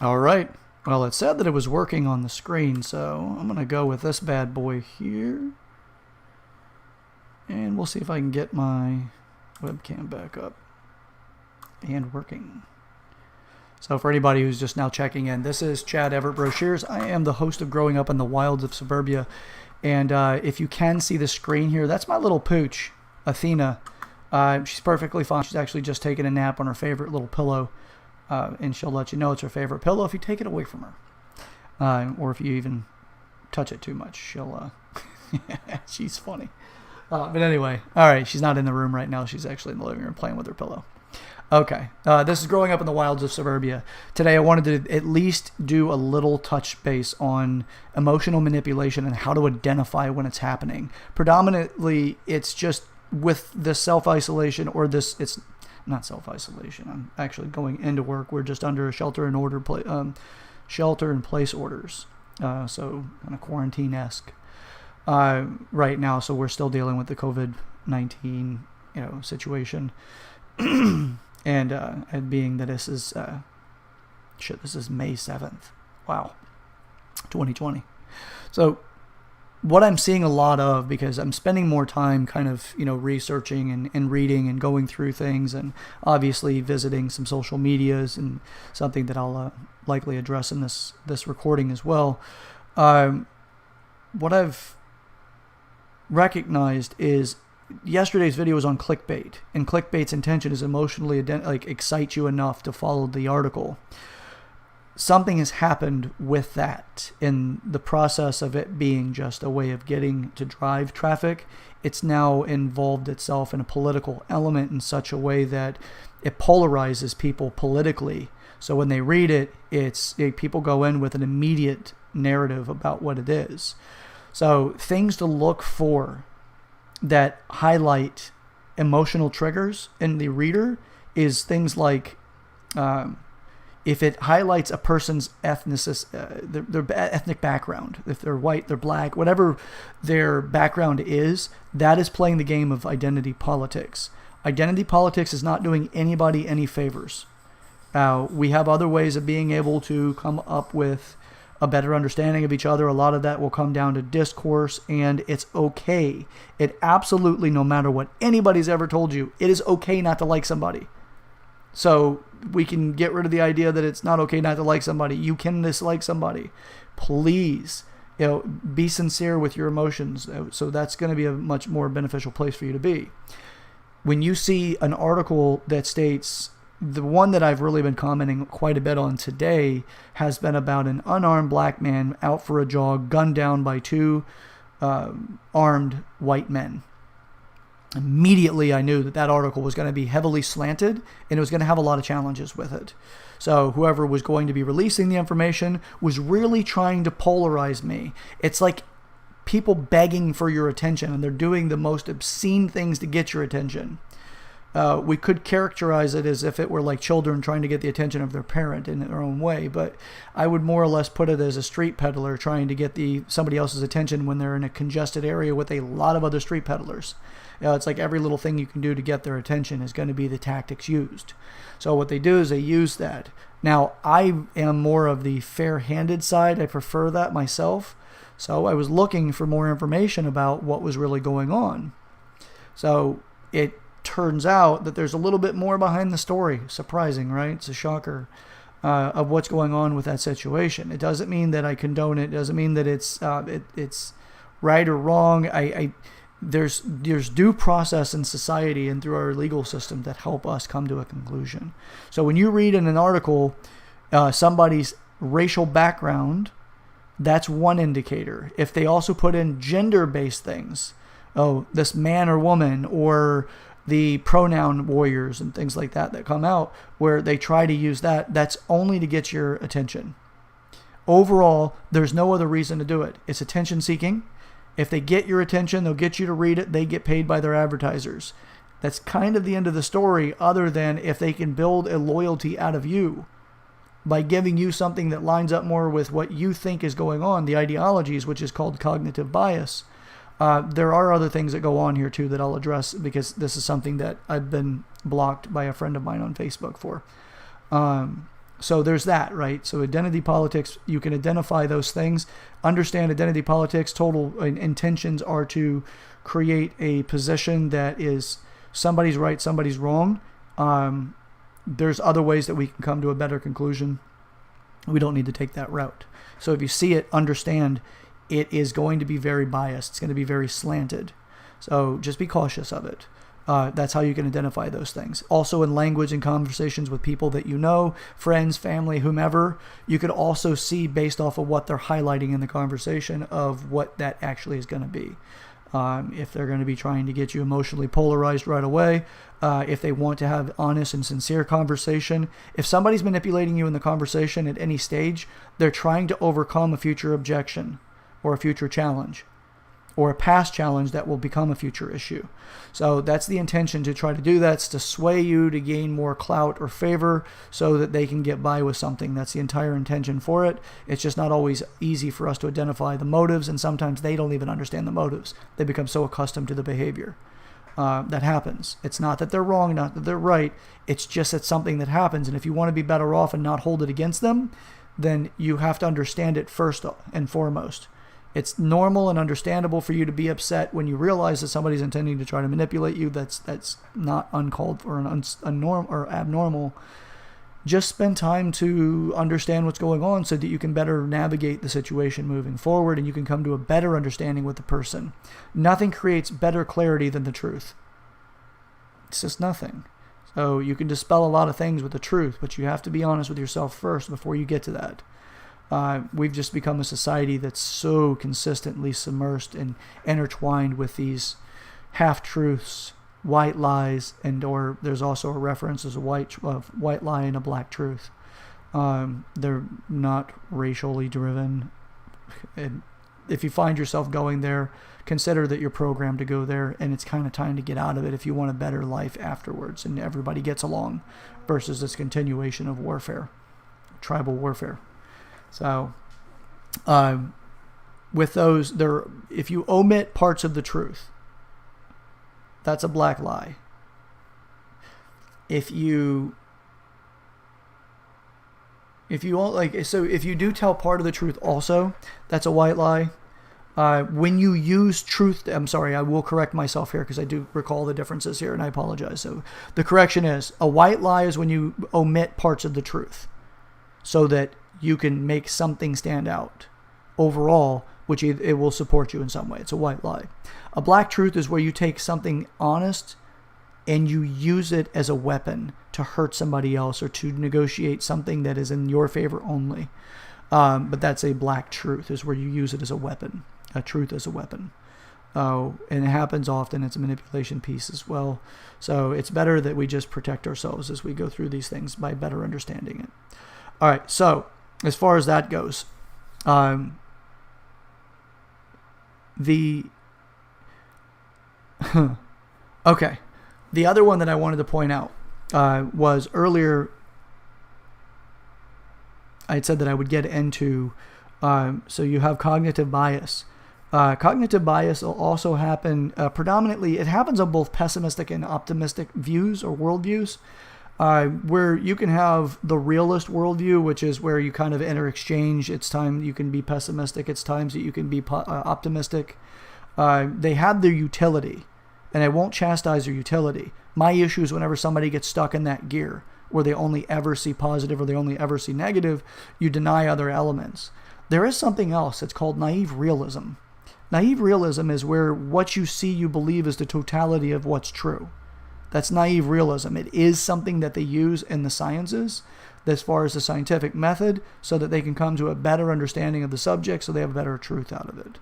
All right. Well, it said that it was working on the screen, so I'm going to go with this bad boy here. And we'll see if I can get my webcam back up and working. So for anybody who's just now checking in, this is Chad Everett Brochures. I am the host of Growing Up in the Wilds of Suburbia. And if you can see the screen here, that's my little pooch, Athena. She's perfectly fine. She's actually just taking a nap on her favorite little pillow. And she'll let you know it's her favorite pillow if you take it away from her. Or if you even touch it too much. She'll, she's funny. But anyway, all right, she's not in the room right now. She's actually in the living room playing with her pillow. Okay, this is Growing Up in the Wilds of Suburbia. Today I wanted to at least do a little touch base on emotional manipulation and how to identify when it's happening. Predominantly, it's just with the self-isolation or this, it's not self-isolation. I'm actually going into work. We're just under a shelter in place orders. So kind of quarantine-esque right now. So we're still dealing with the COVID-19, situation. And being that this is, this is May 7th. Wow. 2020. So what I'm seeing a lot of, because I'm spending more time kind of, researching and reading and going through things and obviously visiting some social medias and something that I'll likely address in this recording as well. What I've recognized is yesterday's video was on clickbait, and clickbait's intention is emotionally excite you enough to follow the article. Something has happened with that in the process of it being just a way of getting to drive traffic. It's now involved itself in a political element in such a way that it polarizes people politically. So when they read it, people go in with an immediate narrative about what it is. So things to look for that highlight emotional triggers in the reader is things like if it highlights a person's their ethnic background, if they're white, they're black, whatever their background is, that is playing the game of identity politics. Identity politics is not doing anybody any favors. We have other ways of being able to come up with a better understanding of each other. A lot of that will come down to discourse, and it's okay. It absolutely, no matter what anybody's ever told you, it is okay not to like somebody. So we can get rid of the idea that it's not okay not to like somebody. You can dislike somebody. Please, be sincere with your emotions. So that's going to be a much more beneficial place for you to be. When you see an article that states, the one that I've really been commenting quite a bit on today has been about an unarmed black man out for a jog, gunned down by two armed white men. Immediately I knew that article was going to be heavily slanted and it was going to have a lot of challenges with it. So whoever was going to be releasing the information was really trying to polarize me. It's like people begging for your attention, and they're doing the most obscene things to get your attention. We could characterize it as if it were like children trying to get the attention of their parent in their own way, but I would more or less put it as a street peddler trying to get somebody else's attention when they're in a congested area with a lot of other street peddlers. It's like every little thing you can do to get their attention is going to be the tactics used. So what they do is they use that. Now, I am more of the fair-handed side. I prefer that myself. So I was looking for more information about what was really going on. So it turns out that there's a little bit more behind the story. Surprising, right? It's a shocker of what's going on with that situation. It doesn't mean that I condone it. It doesn't mean that it's right or wrong. There's due process in society and through our legal system that help us come to a conclusion. So when you read in an article somebody's racial background, that's one indicator. If they also put in gender-based things, this man or woman, or the pronoun warriors and things like that come out where they try to use that's only to get your attention. Overall, there's no other reason to do it. It's attention seeking. If they get your attention, they'll get you to read it. They get paid by their advertisers. That's kind of the end of the story, other than if they can build a loyalty out of you by giving you something that lines up more with what you think is going on, the ideologies, which is called cognitive bias. There are other things that go on here too that I'll address, because this is something that I've been blocked by a friend of mine on Facebook for. So there's that, right? So identity politics, you can identify those things, understand identity politics. Total intentions are to create a position that is somebody's right, somebody's wrong. There's other ways that we can come to a better conclusion. We don't need to take that route. So if you see it, understand it is going to be very biased. It's going to be very slanted. So just be cautious of it. That's how you can identify those things. Also in language and conversations with people that you know, friends, family, whomever, you could also see based off of what they're highlighting in the conversation of what that actually is going to be. If they're going to be trying to get you emotionally polarized right away, if they want to have honest and sincere conversation. If somebody's manipulating you in the conversation at any stage, they're trying to overcome a future objection or a future challenge, or a past challenge that will become a future issue. So that's the intention, to try to do that, to sway you to gain more clout or favor so that they can get by with something. That's the entire intention for it. It's just not always easy for us to identify the motives, and sometimes they don't even understand the motives. They become so accustomed to the behavior. That happens. It's not that they're wrong, not that they're right. It's just that something that happens. And if you want to be better off and not hold it against them, then you have to understand it first and foremost. It's normal and understandable for you to be upset when you realize that somebody's intending to try to manipulate you. That's not uncalled for and or abnormal. Just spend time to understand what's going on so that you can better navigate the situation moving forward, and you can come to a better understanding with the person. Nothing creates better clarity than the truth. It's just nothing. So you can dispel a lot of things with the truth, but you have to be honest with yourself first before you get to that. We've just become a society that's so consistently submersed and intertwined with these half-truths, white lies, or there's also a reference as a white lie and a black truth. They're not racially driven. And if you find yourself going there, consider that you're programmed to go there, and it's kind of time to get out of it if you want a better life afterwards and everybody gets along, versus this continuation of warfare, tribal warfare. So, with those, if you omit parts of the truth, that's a black lie. If you if you do tell part of the truth also, that's a white lie. When you use truth, I'm sorry, I will correct myself here because I do recall the differences here, and I apologize. So the correction is, a white lie is when you omit parts of the truth so that you can make something stand out overall, which it will support you in some way. It's a white lie. A black truth is where you take something honest and you use it as a weapon to hurt somebody else or to negotiate something that is in your favor only. But that's a black truth, is where you use it as a weapon, a truth as a weapon. And it happens often. It's a manipulation piece as well. So it's better that we just protect ourselves as we go through these things by better understanding it. All right, so as far as that goes, okay. The other one that I wanted to point out was earlier I had said that I would get into, so you have cognitive bias. Cognitive bias will also happen predominantly, it happens on both pessimistic and optimistic views or worldviews. Where you can have the realist worldview, which is where you kind of interexchange. It's time you can be pessimistic. It's times that you can be optimistic. They have their utility, and I won't chastise their utility. My issue is whenever somebody gets stuck in that gear where they only ever see positive or they only ever see negative, you deny other elements. There is something else. It's called naive realism. Naive realism is where what you see you believe is the totality of what's true. That's naive realism. It is something that they use in the sciences as far as the scientific method so that they can come to a better understanding of the subject so they have a better truth out of it.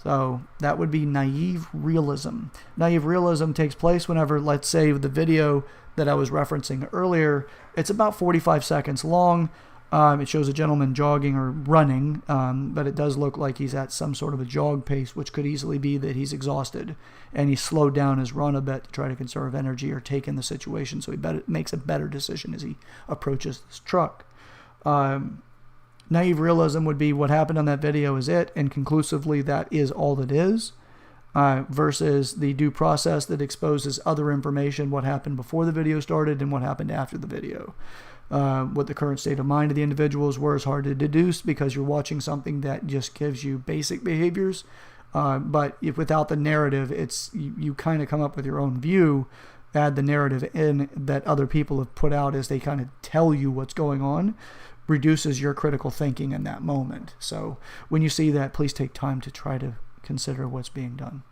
So that would be naive realism. Naive realism takes place whenever, let's say, the video that I was referencing earlier, it's about 45 seconds long. It shows a gentleman jogging or running, but it does look like he's at some sort of a jog pace, which could easily be that he's exhausted and he slowed down his run a bit to try to conserve energy or take in the situation, so he makes a better decision as he approaches this truck. Naive realism would be what happened on that video is it, and conclusively that is all it is, versus the due process that exposes other information, what happened before the video started and what happened after the video. what the current state of mind of the individuals were is hard to deduce because you're watching something that just gives you basic behaviors. But if without the narrative, you kind of come up with your own view, add the narrative in that other people have put out as they kind of tell you what's going on, reduces your critical thinking in that moment. So when you see that, please take time to try to consider what's being done.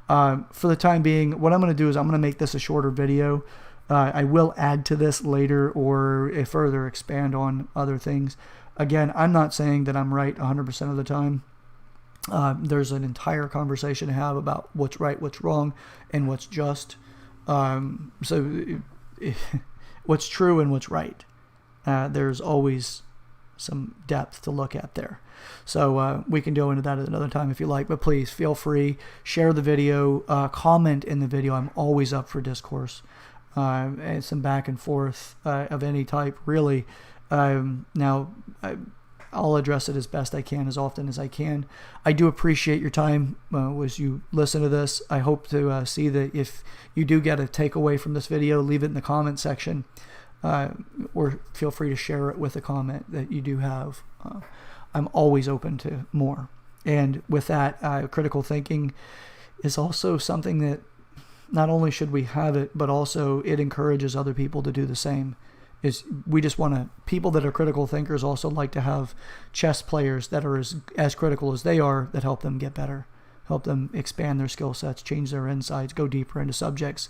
For the time being, what I'm going to do is I'm going to make this a shorter video. I will add to this later or further expand on other things. Again, I'm not saying that I'm right 100% of the time. There's an entire conversation to have about what's right, what's wrong, and what's just. So what's true and what's right. There's always some depth to look at there. So we can go into that at another time if you like, but please feel free, share the video, comment in the video. I'm always up for discourse and some back and forth of any type, really. Now, I'll address it as best I can, as often as I can. I do appreciate your time as you listen to this. I hope to see that if you do get a takeaway from this video, leave it in the comment section, or feel free to share it with a comment that you do have. I'm always open to more. And with that, critical thinking is also something that not only should we have it, but also it encourages other people to do the same. We just want to, people that are critical thinkers also like to have chess players that are as critical as they are, that help them get better, help them expand their skill sets, change their insights, go deeper into subjects.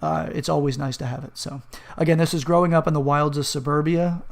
It's always nice to have it. So again, this is Growing Up in the Wilds of Suburbia.